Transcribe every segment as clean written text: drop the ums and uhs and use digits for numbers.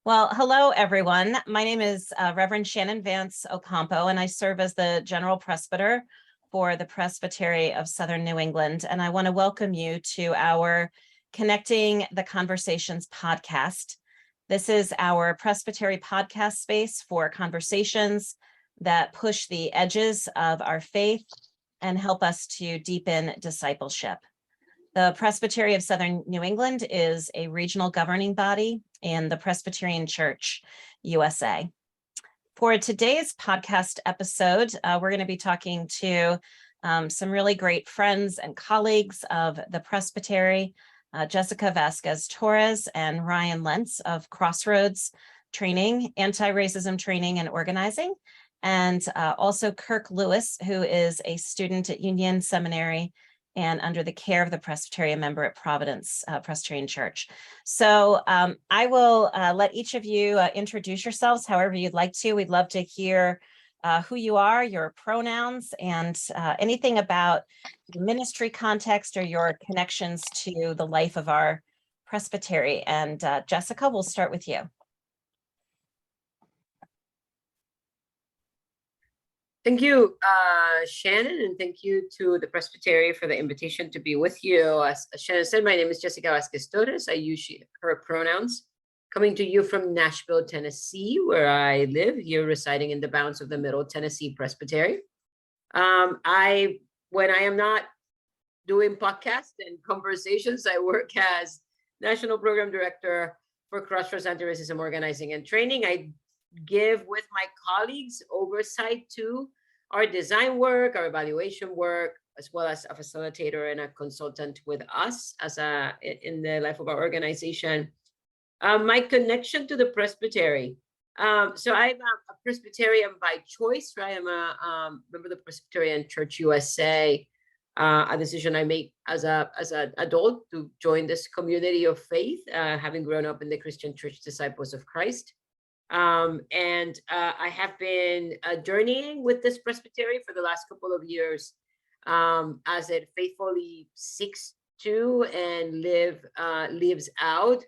Well, hello, everyone. My name is Reverend Shannan Vance-Ocampo, and I serve as the General Presbyter for the Presbytery of Southern New England. And I want to welcome you to our Connecting the Conversations podcast. This is our Presbytery podcast space for conversations that push the edges of our faith and help us to deepen discipleship. The Presbytery of Southern New England is a regional governing body in the Presbyterian Church, USA. For today's podcast episode, we're going to be talking to some really great friends and colleagues of the Presbytery, Jessica Vazquez-Torres and Ryan Lentz of Crossroads Training, Antiracism Training and Organizing, and also Kirk Lewis, who is a student at Union Seminary and under the care of the Presbyterian member at Providence Presbyterian Church. So I will let each of you introduce yourselves however you'd like to. We'd love to hear who you are, your pronouns, and anything about your ministry context or your connections to the life of our presbytery. And Jessica, we'll start with you. Thank you, Shannan, and thank you to the Presbytery for the invitation to be with you. As Shannan said, my name is Jessica Vazquez-Torres. I use her pronouns. Coming to you from Nashville, Tennessee, where I live, here residing in the bounds of the Middle Tennessee Presbytery. When I am not doing podcasts and conversations, I work as National Program Director for Crossroads Antiracism Organizing and Training. I give with my colleagues oversight to our design work, our evaluation work, as well as a facilitator and a consultant with us as in the life of our organization. My connection to the Presbytery. So I'm a Presbyterian by choice, right? I'm a member of the Presbyterian Church USA. A decision I made as an adult to join this community of faith, having grown up in the Christian Church Disciples of Christ. And I have been journeying with this presbytery for the last couple of years as it faithfully seeks to and lives out,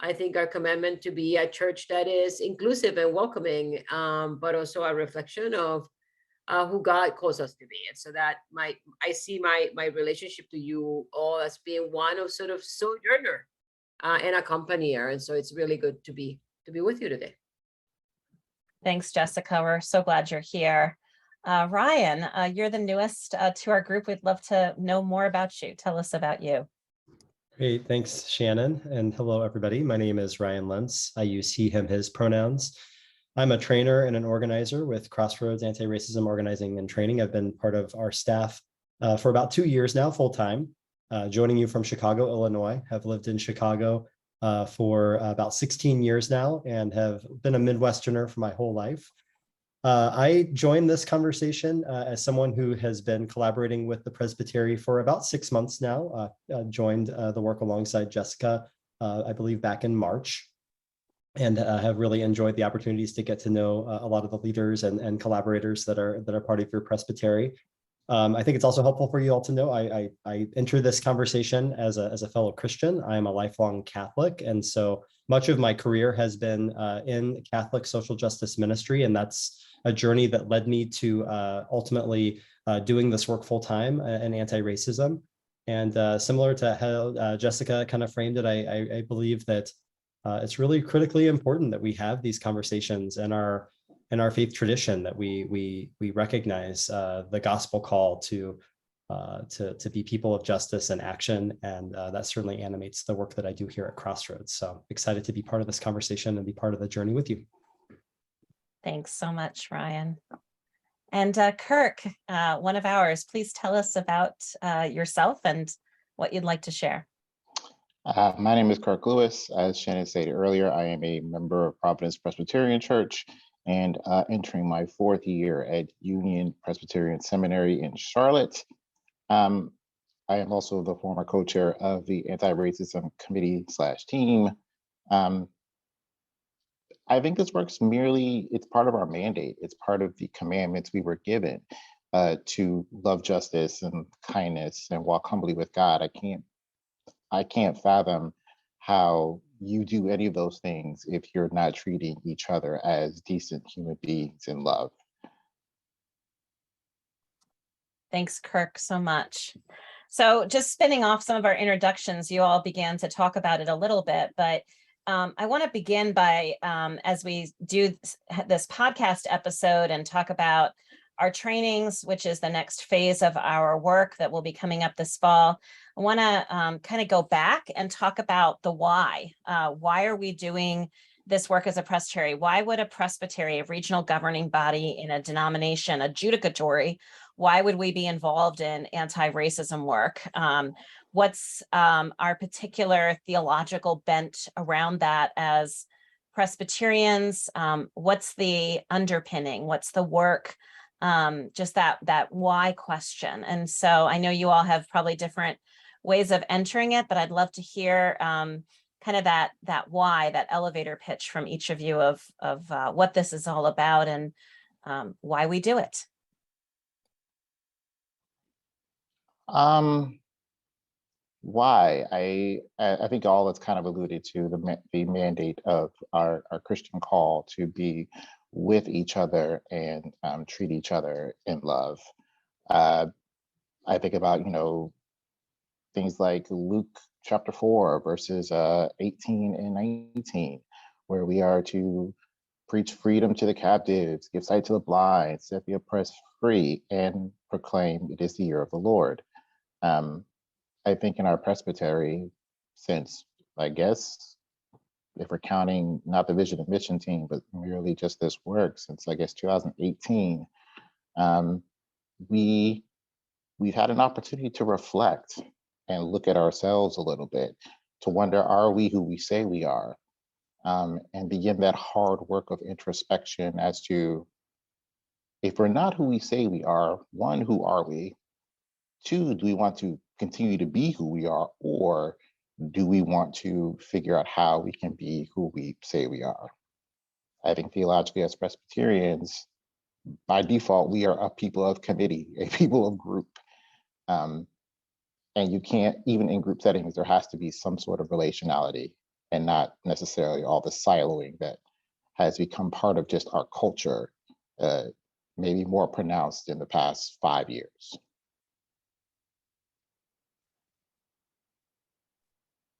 I think, our commandment to be a church that is inclusive and welcoming, but also a reflection of who God calls us to be. And so that I see my relationship to you all as being one of sort of sojourner and accompanier. And so it's really good to be with you today. Thanks, Jessica. We're so glad you're here. Ryan, you're the newest to our group. We'd love to know more about you. Tell us about you. Great, thanks, Shannan. And hello, everybody. My name is Ryan Lentz. I use he, him, his pronouns. I'm a trainer and an organizer with Crossroads Anti-Racism Organizing and Training. I've been part of our staff for about 2 years now, full-time, joining you from Chicago, Illinois. Have lived in Chicago for about 16 years now and have been a Midwesterner for my whole life. I joined this conversation as someone who has been collaborating with the Presbytery for about 6 months now. Joined the work alongside Jessica, I believe back in March, and have really enjoyed the opportunities to get to know a lot of the leaders and collaborators that are part of your Presbytery. I think it's also helpful for you all to know I enter this conversation as a fellow Christian. I am a lifelong Catholic, and so much of my career has been in Catholic social justice ministry, and that's a journey that led me to ultimately doing this work full time in anti-racism. And similar to how Jessica kind of framed it, I believe that it's really critically important that we have these conversations in our faith tradition, that we recognize the gospel call to be people of justice and action, and that certainly animates the work that I do here at Crossroads. So excited to be part of this conversation and be part of the journey with you. Thanks so much, Ryan. And Kirk, one of ours, please tell us about yourself and what you'd like to share. My name is Kirk Lewis. As Shannan stated earlier, I am a member of Providence Presbyterian Church and entering my 4th year at Union Presbyterian Seminary in Charlotte. I am also the former co-chair of the Anti-Racism Committee / team. I think this works it's part of our mandate. It's part of the commandments we were given to love justice and kindness and walk humbly with God. I can't fathom how you do any of those things if you're not treating each other as decent human beings in love. Thanks, Kirk, so much. So just spinning off some of our introductions, you all began to talk about it a little bit, but I want to begin by, as we do this podcast episode and talk about our trainings, which is the next phase of our work that will be coming up this fall, I want to kind of go back and talk about the why. Why are we doing this work as a presbytery? Why would a presbytery, a regional governing body in a denomination, adjudicatory, why would we be involved in anti-racism work? What's our particular theological bent around that as Presbyterians? What's the underpinning? What's the work? Just that why question. And so I know you all have probably different ways of entering it, but I'd love to hear kind of that why, that elevator pitch from each of you of what this is all about and why we do it. Why? I think all that's kind of alluded to the mandate of our Christian call to be with each other and treat each other in love. I think about, things like Luke chapter 4, verses 18 and 19, where we are to preach freedom to the captives, give sight to the blind, set the oppressed free, and proclaim it is the year of the Lord. I think in our presbytery, since I guess if we're counting not the vision and mission team, but merely just this work since I guess 2018, we've had an opportunity to reflect and look at ourselves a little bit, to wonder, are we who we say we are? And begin that hard work of introspection as to, if we're not who we say we are, one, who are we? Two, do we want to continue to be who we are, or do we want to figure out how we can be who we say we are? I think theologically as Presbyterians, by default, we are a people of committee, a people of group. And you can't, even in group settings, there has to be some sort of relationality and not necessarily all the siloing that has become part of just our culture, maybe more pronounced in the past 5 years.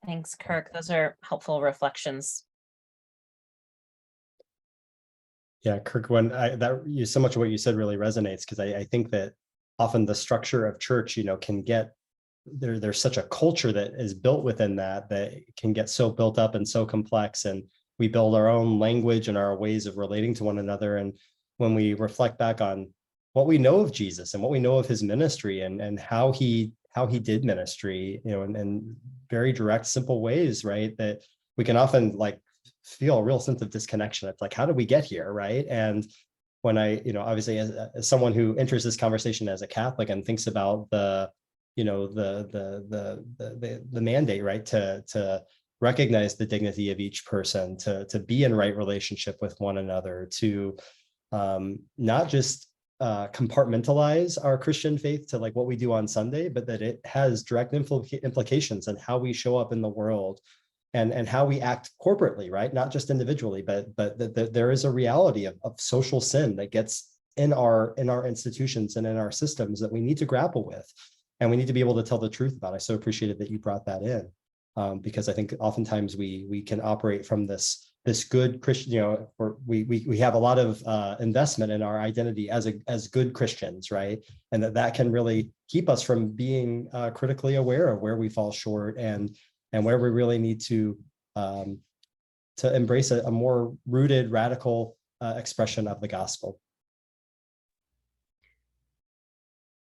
Thanks, Kirk. Those are helpful reflections. Yeah, Kirk, so much of what you said really resonates, because I think that often the structure of church, can get there's such a culture that is built within that can get so built up and so complex, and we build our own language and our ways of relating to one another. And when we reflect back on what we know of Jesus and what we know of his ministry and how he did ministry, in very direct, simple ways, right, that we can often feel a real sense of disconnection. It's like, how did we get here, right? And when I, obviously as someone who enters this conversation as a Catholic and thinks about the mandate, right, to recognize the dignity of each person, to be in right relationship with one another, to not just compartmentalize our Christian faith to what we do on Sunday, but that it has direct implications on how we show up in the world and how we act corporately, right? Not just individually, but that there is a reality of social sin that gets in our institutions and in our systems that we need to grapple with, and we need to be able to tell the truth about. I so appreciated that you brought that in, because I think oftentimes we can operate from this good Christian, we have a lot of investment in our identity as good Christians, right? And that can really keep us from being critically aware of where we fall short and where we really need to embrace a more rooted, radical expression of the gospel.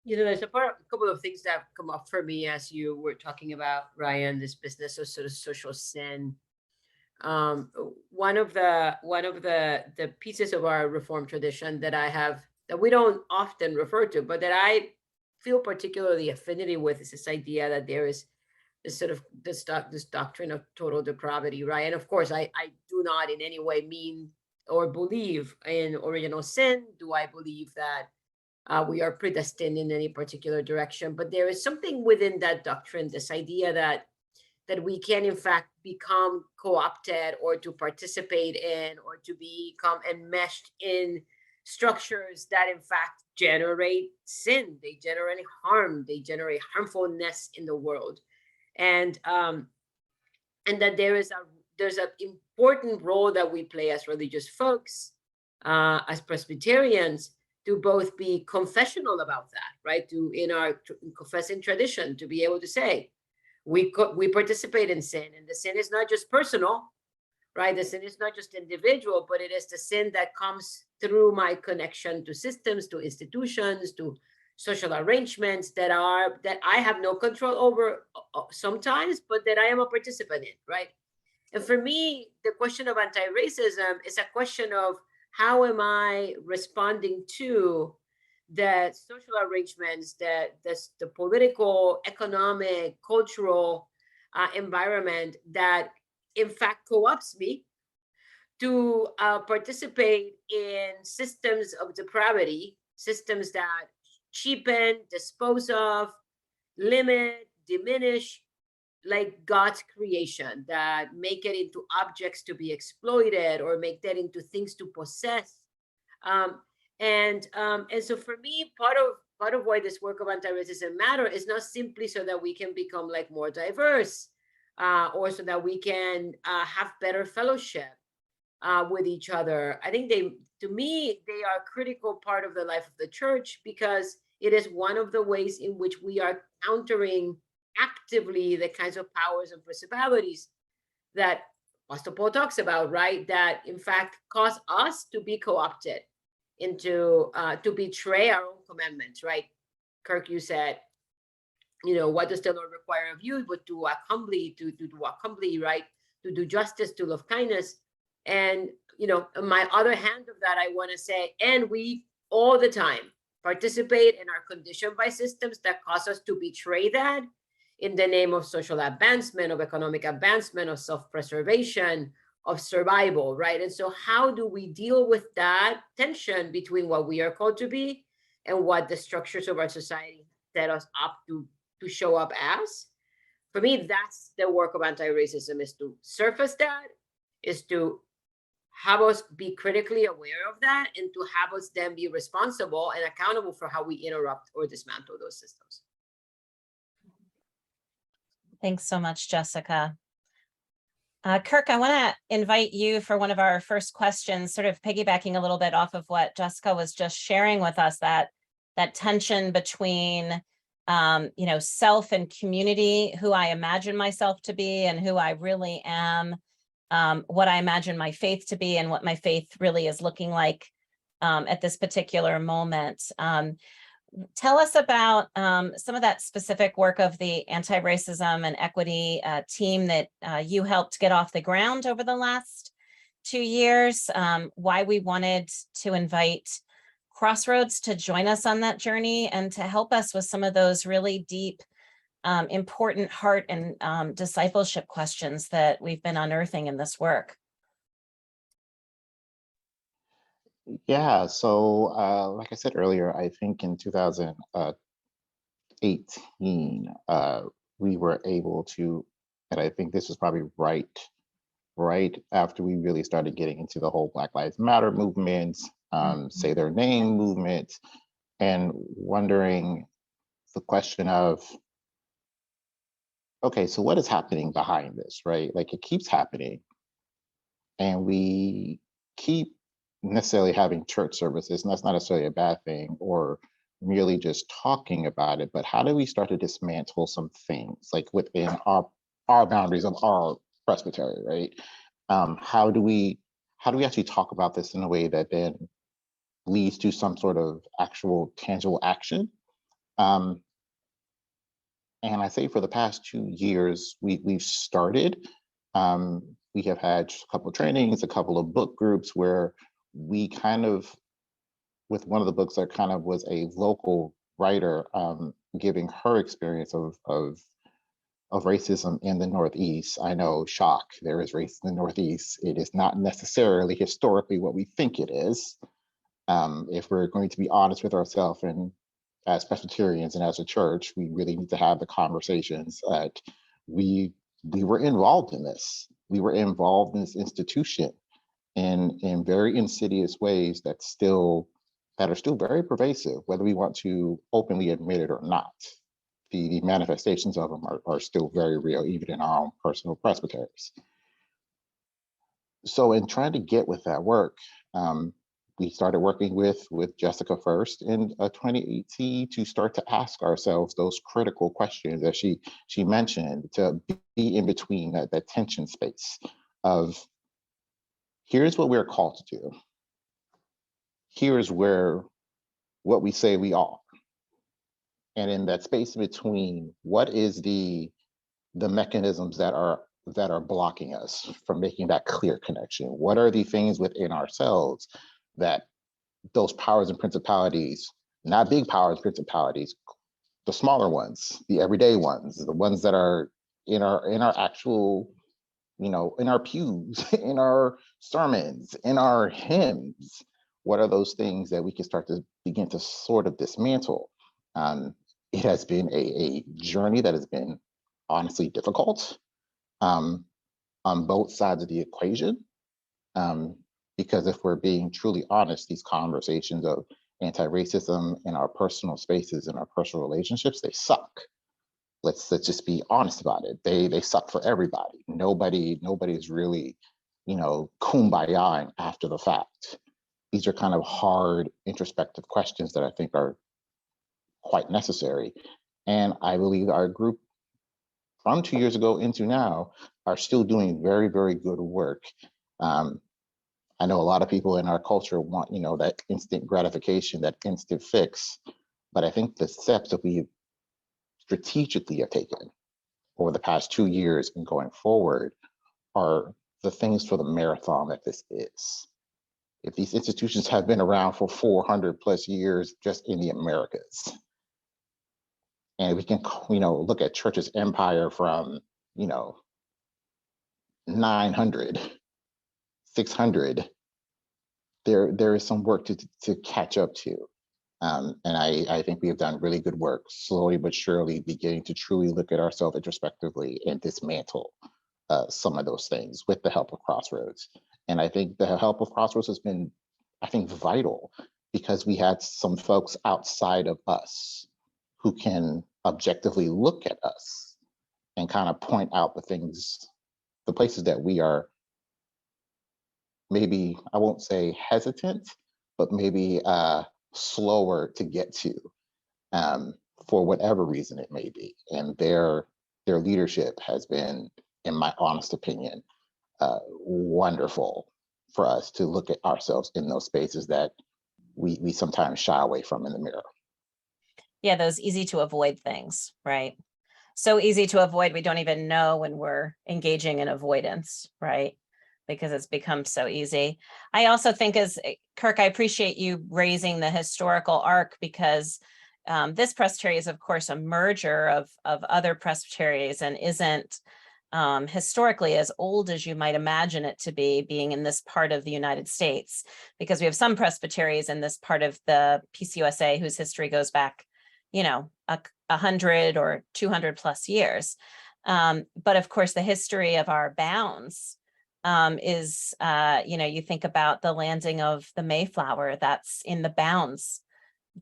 There's a couple of things that have come up for me as you were talking about, Ryan, this business of sort of social sin. One of the pieces of our Reformed tradition that we don't often refer to, but that I feel particularly affinity with, is this idea that there is this doctrine of total depravity, right? And of course, I do not in any way mean or believe in original sin. Do I believe that we are predestined in any particular direction? But there is something within that doctrine, this idea that that we can in fact become co-opted or to participate in or to become enmeshed in structures that in fact generate sin, they generate harm, they generate harmfulness in the world. And that there's an important role that we play as religious folks, as Presbyterians, to both be confessional about that, right? To, in our confessing tradition, to be able to say, we participate in sin, and the sin is not just personal, right? The sin is not just individual, but it is the sin that comes through my connection to systems, to institutions, to social arrangements that I have no control over sometimes, but that I am a participant in, right? And for me, the question of anti-racism is a question of how am I responding to the social arrangements, the political, economic, cultural environment that in fact co-opts me to participate in systems of depravity, systems that cheapen, dispose of, limit, diminish, like God's creation, that make it into objects to be exploited or make that into things to possess. And so for me, part of why this work of anti-racism matter is not simply so that we can become like more diverse or so that we can have better fellowship with each other. I think to me, they are a critical part of the life of the church, because it is one of the ways in which we are countering actively the kinds of powers and principalities that Apostle Paul talks about, right? That in fact cause us to be co-opted into to betray our own commandments, right? Kirk, you said, what does the Lord require of you? But to walk humbly, to walk humbly, right? To do justice, to love kindness. And, on my other hand of that, I want to say, and we all the time participate and are conditioned by systems that cause us to betray that in the name of social advancement, of economic advancement, of self-preservation, of survival, right? And so how do we deal with that tension between what we are called to be and what the structures of our society set us up to show up as? For me, that's the work of anti-racism, is to surface that, is to have us be critically aware of that, and to have us then be responsible and accountable for how we interrupt or dismantle those systems. Thanks so much, Jessica. Kirk, I want to invite you for one of our first questions, sort of piggybacking a little bit off of what Jessica was just sharing with us, that tension between self and community, who I imagine myself to be and who I really am, what I imagine my faith to be and what my faith really is looking like at this particular moment. Tell us about some of that specific work of the anti-racism and equity team that you helped get off the ground over the last 2 years, why we wanted to invite Crossroads to join us on that journey and to help us with some of those really deep, important heart and discipleship questions that we've been unearthing in this work. Yeah, so like I said earlier, I think in 2018, we were able to, and I think this was probably right after we really started getting into the whole Black Lives Matter movement, Say Their Name movement, and wondering the question of, okay, so what is happening behind this, right? Like, it keeps happening, and we keep necessarily having church services, and that's not necessarily a bad thing, or merely just talking about it, but how do we start to dismantle some things, like within our boundaries of our presbytery, right? How do we actually talk about this in a way that then leads to some sort of actual tangible action? And I say for the past 2 years, we've started. We have had a couple of trainings, a couple of book groups where we kind of, with one of the books that kind of was a local writer giving her experience of racism in the Northeast. I know, shock, there is racism in the Northeast. It is not necessarily historically what we think it is. If we're going to be honest with ourselves, and as Presbyterians and as a church, we really need to have the conversations that we we were involved in this. We were involved in this institution in very insidious ways that are still very pervasive, whether we want to openly admit it or not. The manifestations of them are still very real, even in our own personal presbyteries. So in trying to get with that work, we started working with Jessica first in 2018 to start to ask ourselves those critical questions that she mentioned, to be in between that tension space of, here's what we're called to do. Here's what we say we are. And in that space between, what is the mechanisms that are blocking us from making that clear connection? What are the things within ourselves that those powers and principalities, not big powers, principalities, the smaller ones, the everyday ones, the ones that are in our actual, in our pews, in our sermons, in our hymns, what are those things that we can start to begin to sort of dismantle? It has been a journey that has been honestly difficult on both sides of the equation. Because if we're being truly honest, these conversations of anti-racism in our personal spaces and our personal relationships, they suck. Let's just be honest about it. They suck for everybody. Nobody's really, kumbaya after the fact. These are kind of hard introspective questions that I think are quite necessary. And I believe our group from 2 years ago into now are still doing very, very good work. I know a lot of people in our culture want, that instant gratification, that instant fix, but I think the steps that we strategically have taken over the past 2 years and going forward are the things for the marathon that this is. If these institutions have been around for 400 plus years just in the Americas, and we can, look at church's empire from, 900, 600, there is some work to catch up to. And I think we have done really good work, slowly but surely beginning to truly look at ourselves introspectively and dismantle some of those things with the help of Crossroads. And I think the help of Crossroads has been, vital, because we had some folks outside of us who can objectively look at us and kind of point out the places that we are maybe, I won't say hesitant, but maybe slower to get to, for whatever reason it may be. And their leadership has been, in my honest opinion, wonderful for us to look at ourselves in those spaces that we sometimes shy away from in the mirror. Yeah, those easy to avoid things, right? So easy to avoid, we don't even know when we're engaging in avoidance, right? Because it's become so easy. I also think, as Kirk, I appreciate you raising the historical arc, because this presbytery is, of course, a merger of other presbyteries and isn't historically as old as you might imagine it to be, being in this part of the United States, because we have some presbyteries in this part of the PCUSA whose history goes back, 100 or 200 plus years. But of course, the history of our bounds is, you think about the landing of the Mayflower, that's in the bounds,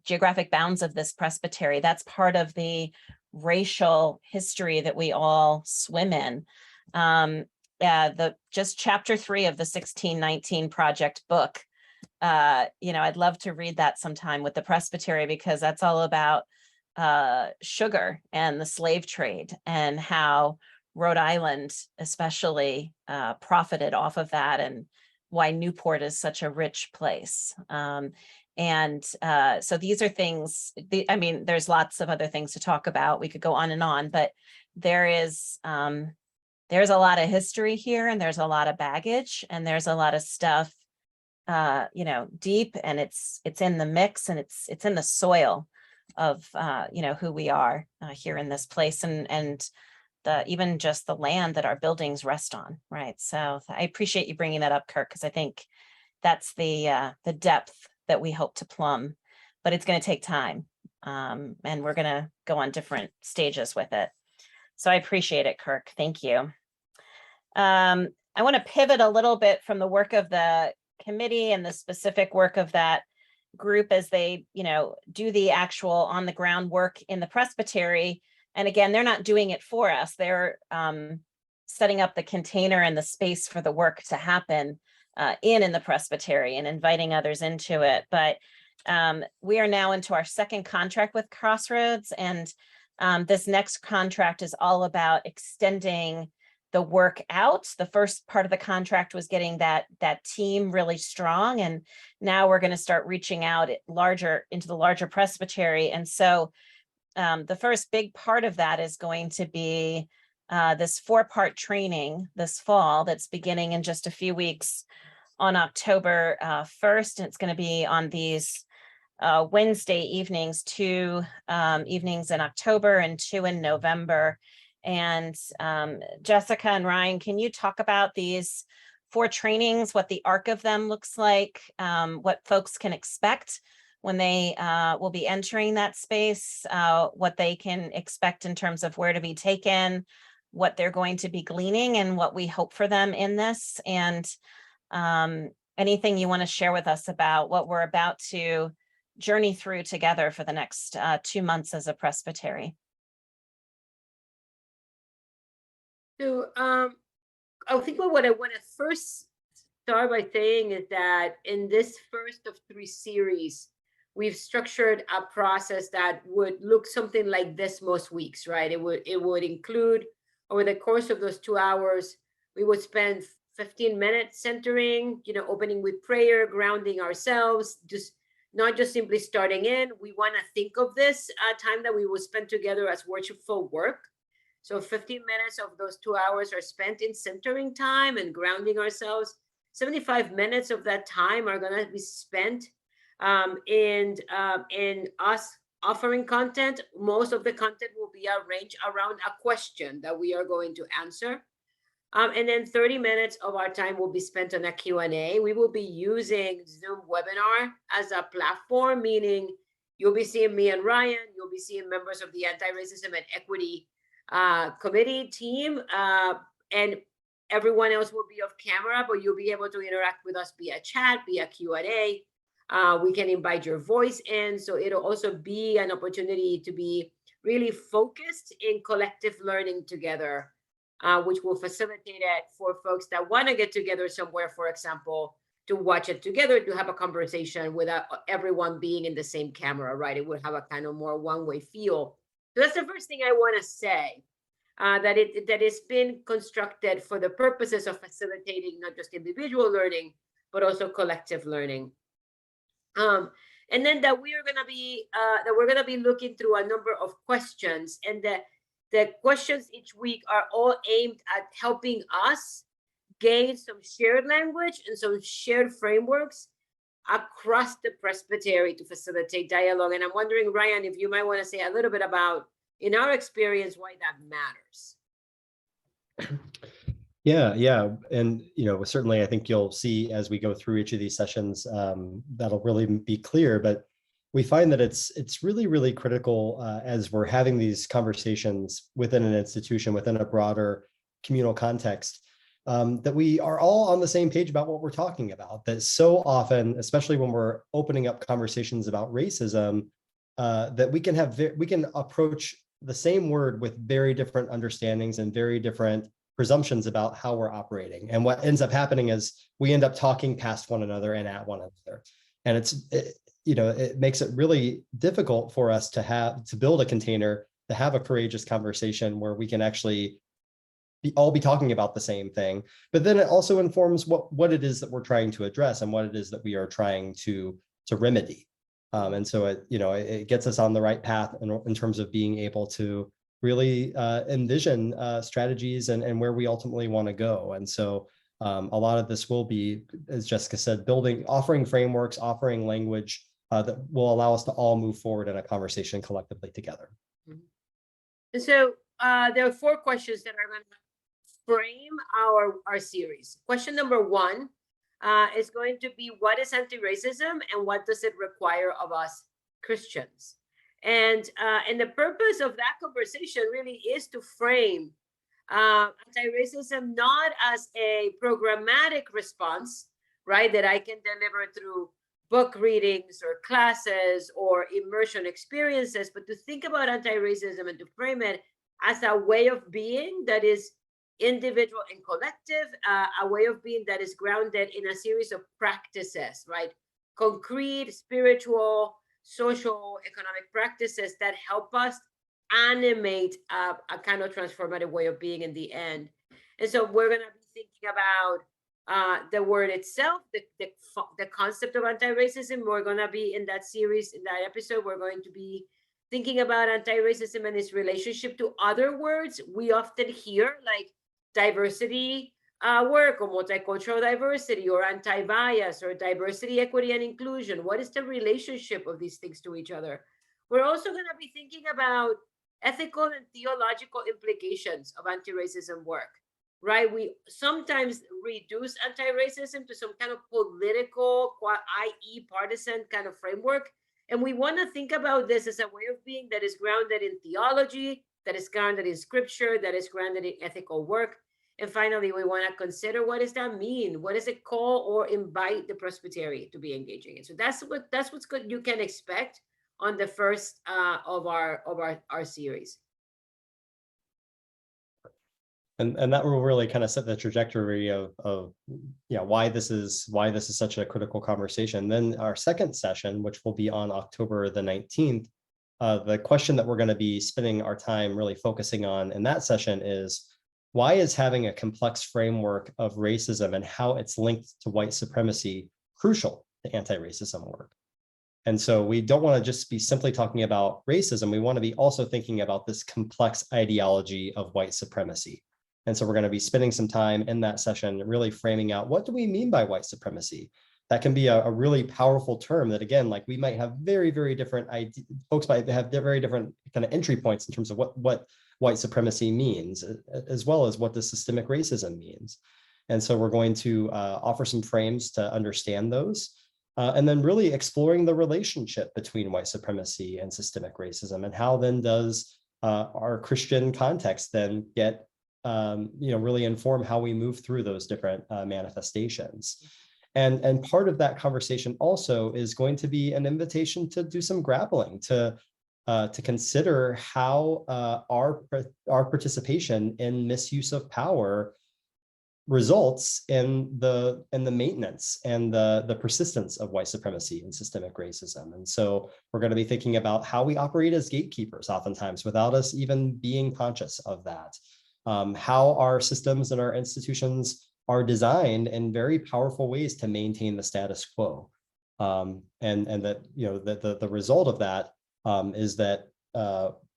geographic bounds of this presbytery. That's part of the racial history that we all swim in. Just chapter 3 of the 1619 Project book, I'd love to read that sometime with the presbytery, because that's all about sugar and the slave trade, and how Rhode Island especially profited off of that, and why Newport is such a rich place. So these are things, there's lots of other things to talk about. We could go on and on, but there's a lot of history here, and there's a lot of baggage, and there's a lot of stuff, deep, and it's in the mix, and it's in the soil of, who we are here in this place, and even just the land that our buildings rest on, right? So I appreciate you bringing that up, Kirk, because I think that's the depth that we hope to plumb, but it's going to take time, and we're going to go on different stages with it. So I appreciate it, Kirk. Thank you. I want to pivot a little bit from the work of the committee and the specific work of that group as they, do the actual on the ground work in the presbytery. And again, they're not doing it for us. They're setting up the container and the space for the work to happen in the presbytery and inviting others into it. But we are now into our second contract with Crossroads, and this next contract is all about extending the work out. The first part of the contract was getting that team really strong, and now we're going to start reaching out into the larger presbytery. And so the first big part of that is going to be this 4-part training this fall that's beginning in just a few weeks on October 1st. And it's going to be on these Wednesday evenings, 2 evenings in October and 2 in November. And Jessica and Ryan, can you talk about these 4 trainings, what the arc of them looks like, what folks can expect when they will be entering that space, what they can expect in terms of where to be taken, what they're going to be gleaning, and what we hope for them in this, and anything you want to share with us about what we're about to journey through together for the next 2 months as a presbytery. So I think what I want to first start by saying is that in this first of 3 series, we've structured a process that would look something like this most weeks, right? It would include, over the course of those 2 hours, we would spend 15 minutes centering, opening with prayer, grounding ourselves, not just simply starting in. We want to think of this time that we will spend together as worshipful work. So 15 minutes of those 2 hours are spent in centering time and grounding ourselves. 75 minutes of that time are going to be spent in us offering content. Most of the content will be arranged around a question that we are going to answer. And then 30 minutes of our time will be spent on a Q&A. We will be using Zoom webinar as a platform, meaning you'll be seeing me and Ryan, you'll be seeing members of the Antiracism and Equity committee team, and everyone else will be off camera, but you'll be able to interact with us via chat, via Q&A. We can invite your voice in, so it'll also be an opportunity to be really focused in collective learning together, which will facilitate it for folks that want to get together somewhere, for example, to watch it together, to have a conversation without everyone being in the same camera, right? It would have a kind of more one-way feel. So that's the first thing I want to say, that it's been constructed for the purposes of facilitating not just individual learning, but also collective learning. And then that we're going to be looking through a number of questions, and the questions each week are all aimed at helping us gain some shared language and some shared frameworks across the presbytery to facilitate dialogue. And I'm wondering, Ryan, if you might want to say a little bit about, in our experience, why that matters. Yeah. And, certainly I think you'll see as we go through each of these sessions, that'll really be clear. But we find that it's really, really critical as we're having these conversations within an institution, within a broader communal context, that we are all on the same page about what we're talking about. That so often, especially when we're opening up conversations about racism, that we can approach the same word with very different understandings and very different presumptions about how we're operating. And what ends up happening is we end up talking past one another and at one another. And it makes it really difficult for us to build a container, to have a courageous conversation where we can actually all be talking about the same thing. But then it also informs what it is that we're trying to address and what it is that we are trying to remedy. And so it gets us on the right path in terms of being able to really envision strategies and where we ultimately want to go. And so a lot of this will be, as Jessica said, offering frameworks, offering language that will allow us to all move forward in a conversation collectively together. And so there are 4 questions that are going to frame our series. Question number 1 is going to be, what is anti-racism and what does it require of us Christians? And the purpose of that conversation really is to frame anti-racism not as a programmatic response, right, that I can deliver through book readings or classes or immersion experiences, but to think about anti-racism and to frame it as a way of being that is individual and collective, a way of being that is grounded in a series of practices, right? Concrete, spiritual, social, economic practices that help us animate a kind of transformative way of being in the end. And so we're going to be thinking about the word itself, the concept of anti-racism. We're going to be in that series, in that episode, we're going to be thinking about anti-racism and its relationship to other words we often hear, like diversity work, or multicultural diversity, or anti-bias, or diversity, equity, and inclusion. What is the relationship of these things to each other? We're also going to be thinking about ethical and theological implications of anti-racism work, right? We sometimes reduce anti-racism to some kind of political, i.e. partisan kind of framework. And we want to think about this as a way of being that is grounded in theology, that is grounded in scripture, that is grounded in ethical work. And finally, we want to consider, what does that mean? What does it call or invite the presbytery to be engaging in? So that's what's good you can expect on the first of our series. And that will really kind of set the trajectory of why this is such a critical conversation. Then our second session, which will be on October the 19th, the question that we're going to be spending our time really focusing on in that session is, why is having a complex framework of racism and how it's linked to white supremacy crucial to anti-racism work? And so we don't want to just be simply talking about racism. We want to be also thinking about this complex ideology of white supremacy. And so we're going to be spending some time in that session really framing out, what do we mean by white supremacy? That can be a really powerful term that, again, like we might have very, very different folks might have very different kind of entry points in terms of what white supremacy means, as well as what the systemic racism means. And so we're going to offer some frames to understand those, and then really exploring the relationship between white supremacy and systemic racism, and how then does our Christian context then get really inform how we move through those different manifestations. And part of that conversation also is going to be an invitation to do some grappling, to consider how our participation in misuse of power results in the maintenance and the persistence of white supremacy and systemic racism. And so we're going to be thinking about how we operate as gatekeepers, oftentimes without us even being conscious of that. How our systems and our institutions are designed in very powerful ways to maintain the status quo, and that the result of that is that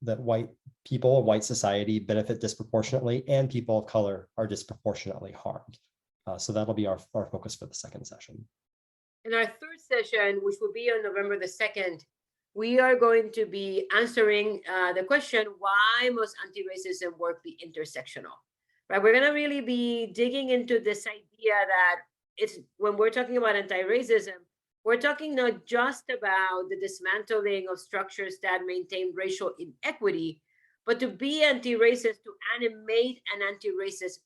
white people, white society benefit disproportionately, and people of color are disproportionately harmed. So that'll be our focus for the second session. In our third session, which will be on November the 2nd, we are going to be answering the question, why must anti-racism work be intersectional? Right? We're going to really be digging into this idea that it's, when we're talking about anti-racism, we're talking not just about the dismantling of structures that maintain racial inequity, but to be anti-racist, to animate an anti-racist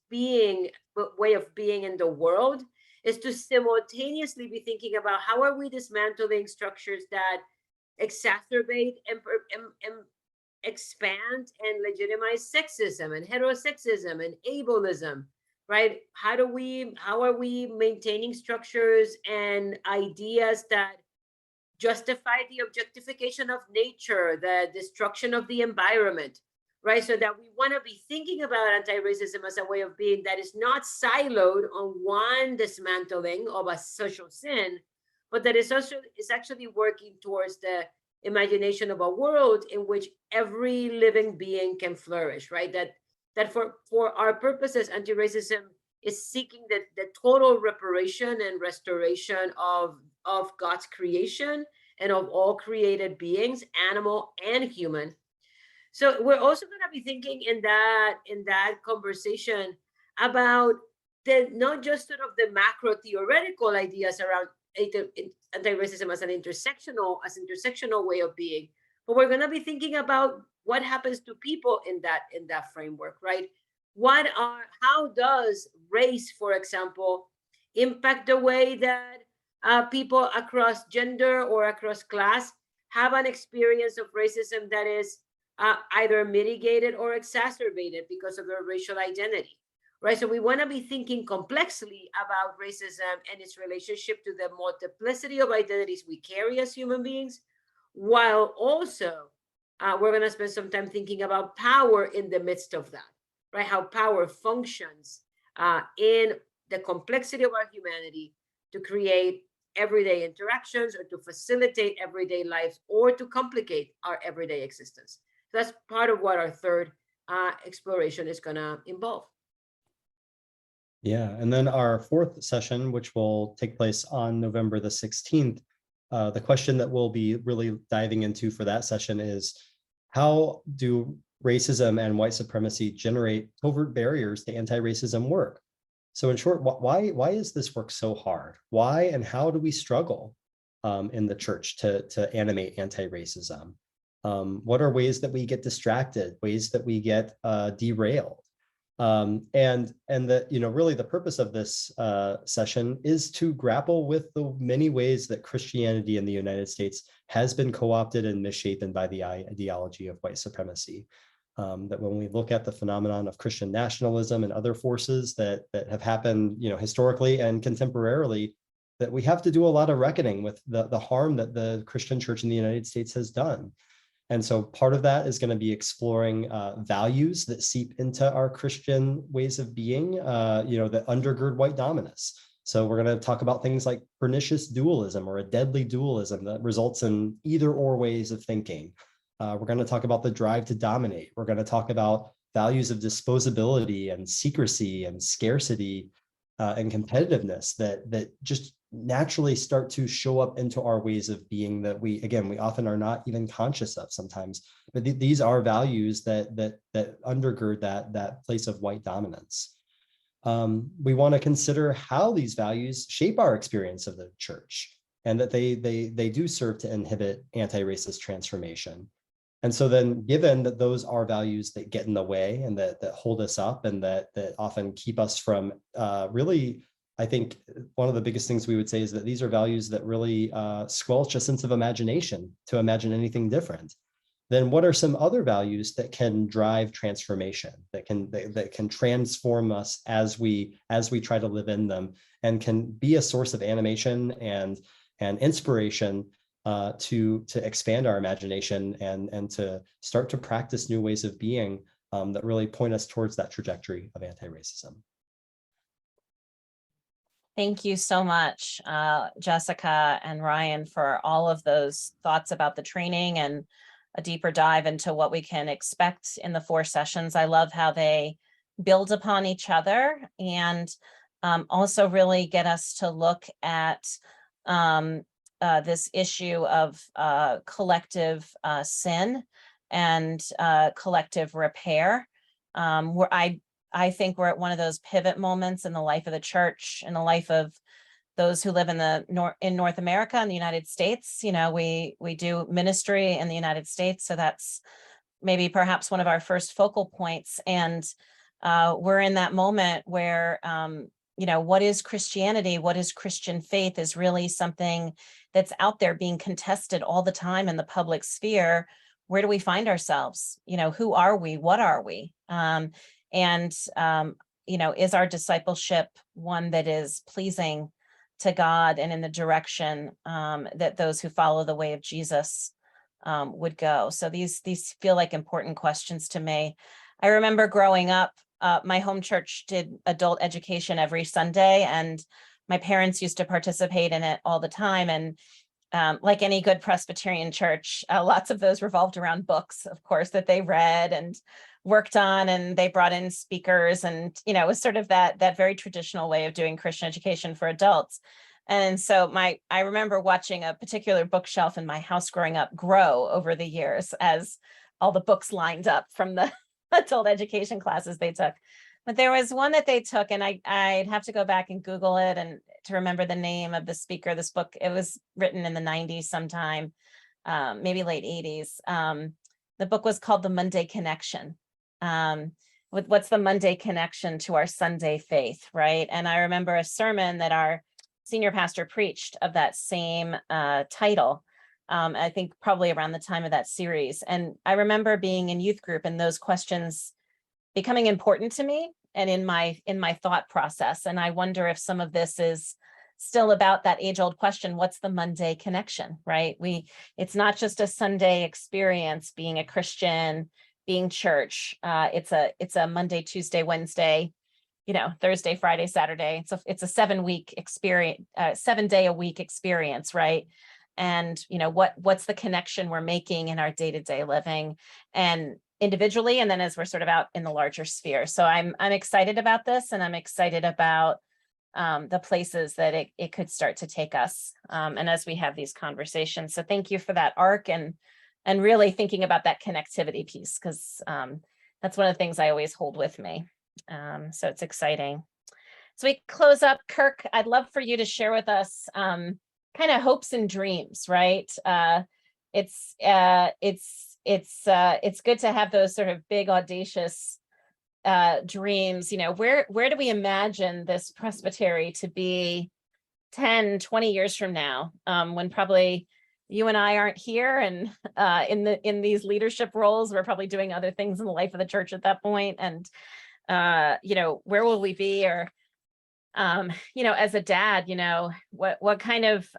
way of being in the world, is to simultaneously be thinking about how are we dismantling structures that exacerbate and expand and legitimize sexism and heterosexism and ableism, right? How are we maintaining structures and ideas that justify the objectification of nature, the destruction of the environment, right? So that we want to be thinking about anti-racism as a way of being that is not siloed on one dismantling of a social sin, but that is actually working towards the imagination of a world in which every living being can flourish, right? That for our purposes, anti-racism is seeking the total reparation and restoration of God's creation and of all created beings, animal and human. So we're also going to be thinking in that conversation about not just sort of the macro theoretical ideas around anti-racism as an intersectional way of being, but we're going to be thinking about what happens to people in that framework, right? How does race, for example, impact the way that people across gender or across class have an experience of racism that is either mitigated or exacerbated because of their racial identity, right? So we want to be thinking complexly about racism and its relationship to the multiplicity of identities we carry as human beings, while also we're going to spend some time thinking about power in the midst of that, right? How power functions in the complexity of our humanity to create everyday interactions or to facilitate everyday lives or to complicate our everyday existence. So that's part of what our third exploration is going to involve. Yeah, and then our fourth session, which will take place on November the 16th, the question that we'll be really diving into for that session is, how do racism and white supremacy generate covert barriers to anti-racism work? So in short, why is this work so hard? Why and how do we struggle in the church to animate anti-racism? What are ways that we get distracted, ways that we get derailed? And that, really the purpose of this session is to grapple with the many ways that Christianity in the United States has been co-opted and misshapen by the ideology of white supremacy. That when we look at the phenomenon of Christian nationalism and other forces that have happened, historically and contemporarily, that we have to do a lot of reckoning with the harm that the Christian church in the United States has done. And so part of that is going to be exploring values that seep into our Christian ways of being, that undergird white dominance. So we're going to talk about things like pernicious dualism or a deadly dualism that results in either or ways of thinking. We're going to talk about the drive to dominate. We're going to talk about values of disposability and secrecy and scarcity and competitiveness that just naturally start to show up into our ways of being that we often are not even conscious of sometimes. But these are values that undergird that place of white dominance. We want to consider how these values shape our experience of the church, and that they do serve to inhibit anti-racist transformation. And so then, given that those are values that get in the way and that hold us up and that often keep us from really, I think one of the biggest things we would say is that these are values that really squelch a sense of imagination to imagine anything different. Then what are some other values that can drive transformation, that can transform us as we try to live in them, and can be a source of animation and inspiration to expand our imagination and to start to practice new ways of being that really point us towards that trajectory of anti-racism. Thank you so much, Jessica and Ryan, for all of those thoughts about the training and a deeper dive into what we can expect in the 4 sessions. I love how they build upon each other and also really get us to look at this issue of collective sin and collective repair. Where I think we're at one of those pivot moments in the life of the church, in the life of those who live in North America and the United States. We do ministry in the United States, so that's maybe perhaps one of our first focal points. And we're in that moment where what is Christianity? What is Christian faith is really something that's out there being contested all the time in the public sphere. Where do we find ourselves? Who are we? What are we? Is our discipleship one that is pleasing to God and in the direction that those who follow the way of Jesus would go? So these feel like important questions to me. I remember growing up, my home church did adult education every Sunday, and my parents used to participate in it all the time. And like any good Presbyterian church, lots of those revolved around books, of course, that they read and worked on, and they brought in speakers, and it was sort of that very traditional way of doing Christian education for adults. And so I remember watching a particular bookshelf in my house growing up grow over the years as all the books lined up from the adult education classes they took. But there was one that they took, and I'd have to go back and Google it and to remember the name of the speaker. This book, it was written in the 90s sometime. maybe late 80s. The book was called The Monday Connection. What's the Monday connection to our Sunday faith, right? And I remember a sermon that our senior pastor preached of that same title, I think probably around the time of that series. And I remember being in youth group and those questions becoming important to me and in my thought process. And I wonder if some of this is still about that age-old question, what's the Monday connection, right? It's not just a Sunday experience being a Christian, being church. It's a Monday, Tuesday, Wednesday, Thursday, Friday, Saturday. It's a 7-week experience, 7-day-a-week experience, right? And what's the connection we're making in our day-to-day living and individually, and then as we're sort of out in the larger sphere. So I'm excited about this, and I'm excited about the places that it could start to take us, and as we have these conversations. So thank you for that arc and really thinking about that connectivity piece, because that's one of the things I always hold with me. So it's exciting. So we close up. Kirk, I'd love for you to share with us kind of hopes and dreams, right? It's good to have those sort of big, audacious dreams. Where do we imagine this presbytery to be 10, 20 years from now, when probably you and I aren't here, and in these leadership roles, we're probably doing other things in the life of the church at that point. And where will we be? Or as a dad, what kind of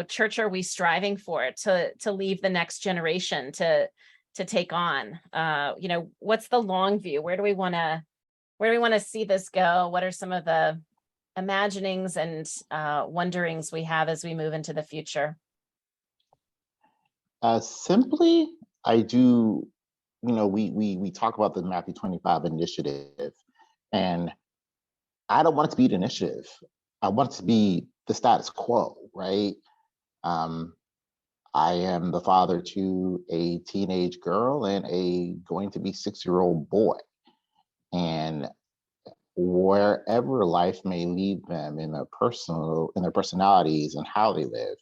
church are we striving for to leave the next generation to take on? What's the long view? Where do we want to see this go? What are some of the imaginings and wonderings we have as we move into the future? Simply, I do, we talk about the Matthew 25 initiative, and I don't want it to be the initiative. I want it to be the status quo, right? I am the father to a teenage girl and a going to be 6-year-old boy. And wherever life may lead them in their personalities and how they live,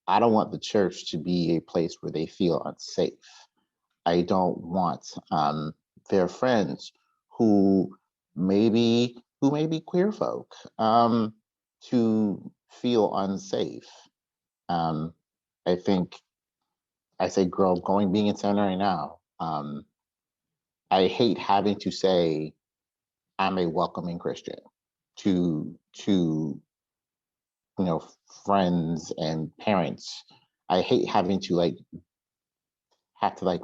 I don't want the church to be a place where they feel unsafe. I don't want their friends who may be queer folk to feel unsafe. I think I say being in seminary now, I hate having to say I'm a welcoming Christian to friends and parents. I hate having to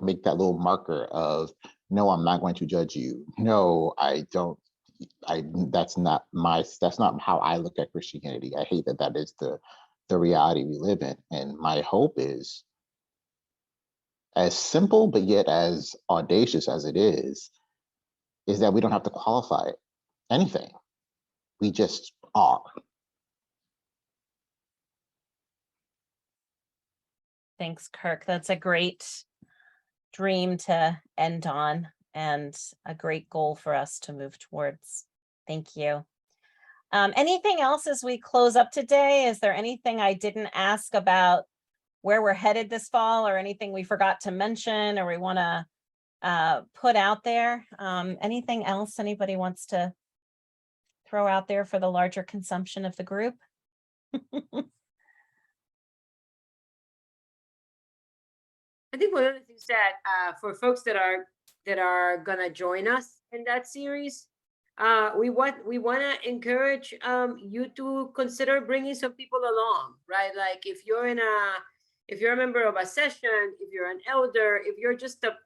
make that little marker of, no, I'm not going to judge you. No, I don't. That's not how I look at Christianity. I hate that is the reality we live in. And my hope is, as simple but yet as audacious as it is that we don't have to qualify anything. We just are. Thanks, Kirk. That's a great dream to end on and a great goal for us to move towards. Thank you. Anything else as we close up today? Is there anything I didn't ask about where we're headed this fall, or anything we forgot to mention or we want to put out there? Anything else anybody wants to throw out there for the larger consumption of the group? I think one of the things that for folks that are gonna join us in that series, we want to encourage you to consider bringing some people along, right? Like if you're a member of a session, if you're an elder, if you're just a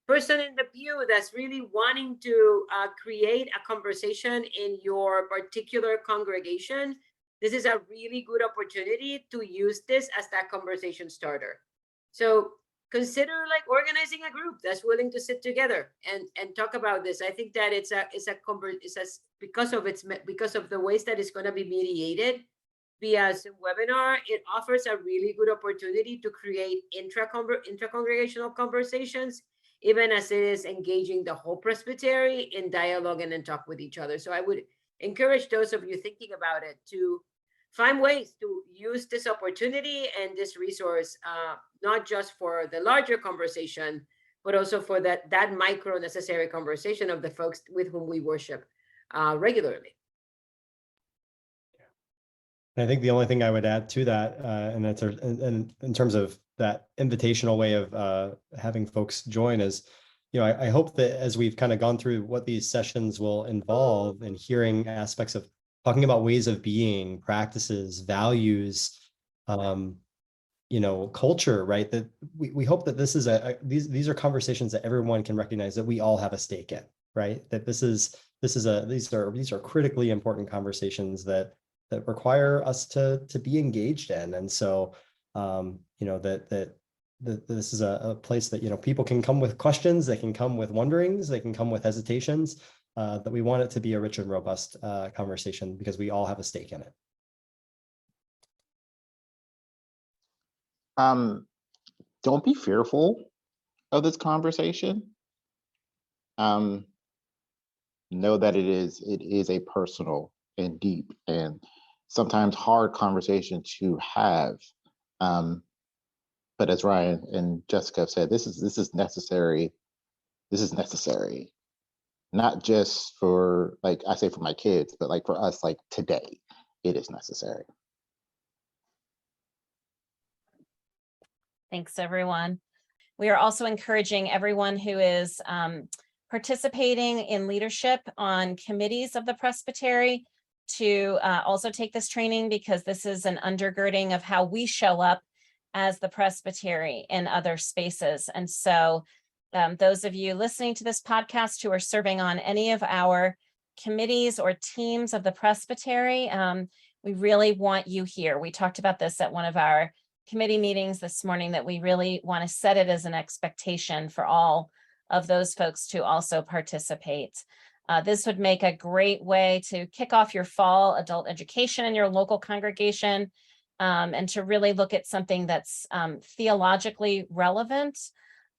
person in the pew that's really wanting to create a conversation in your particular congregation, this is a really good opportunity to use this as that conversation starter. So consider organizing a group that's willing to sit together and talk about this. I think that because of the ways that it's going to be mediated via Zoom webinar, it offers a really good opportunity to create intra-congregational conversations, even as it is engaging the whole presbytery in dialogue and talk with each other. So I would encourage those of you thinking about it to find ways to use this opportunity and this resource, not just for the larger conversation, but also for that micro necessary conversation of the folks with whom we worship regularly. I think the only thing I would add to that, and that's in terms of that invitational way of having folks join is, I hope that as we've kind of gone through what these sessions will involve and hearing aspects of talking about ways of being, practices, values, culture, right? That we hope that this is these are conversations that everyone can recognize that we all have a stake in, right? That these are critically important conversations that require us to be engaged in. And so, that this is a place that, people can come with questions, they can come with wonderings, they can come with hesitations, that we want it to be a rich and robust conversation because we all have a stake in it. Don't be fearful of this conversation. Know that it is a personal and deep and sometimes hard conversation to have. But as Ryan and Jessica have said, this is necessary. This is necessary, not just for, like I say, for my kids, but like for us, like today, it is necessary. Thanks, everyone. We are also encouraging everyone who is participating in leadership on committees of the Presbytery to also take this training, because this is an undergirding of how we show up as the Presbytery in other spaces. And so those of you listening to this podcast who are serving on any of our committees or teams of the Presbytery, we really want you here. We talked about this at one of our committee meetings this morning, that we really want to set it as an expectation for all of those folks to also participate. This would make a great way to kick off your fall adult education in your local congregation, and to really look at something that's theologically relevant,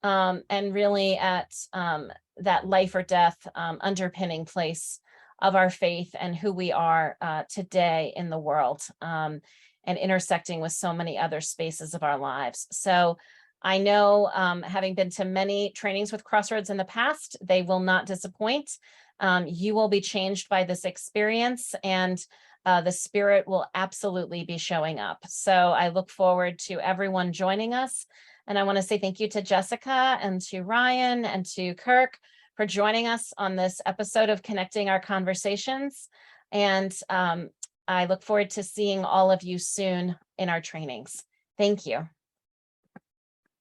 and really at that life or death underpinning place of our faith and who we are today in the world, and intersecting with so many other spaces of our lives. So I know, having been to many trainings with Crossroads in the past, they will not disappoint. You will be changed by this experience, and the Spirit will absolutely be showing up. So I look forward to everyone joining us. And I want to say thank you to Jessica and to Ryan and to Kirk for joining us on this episode of Connecting Our Conversations. And I look forward to seeing all of you soon in our trainings. Thank you.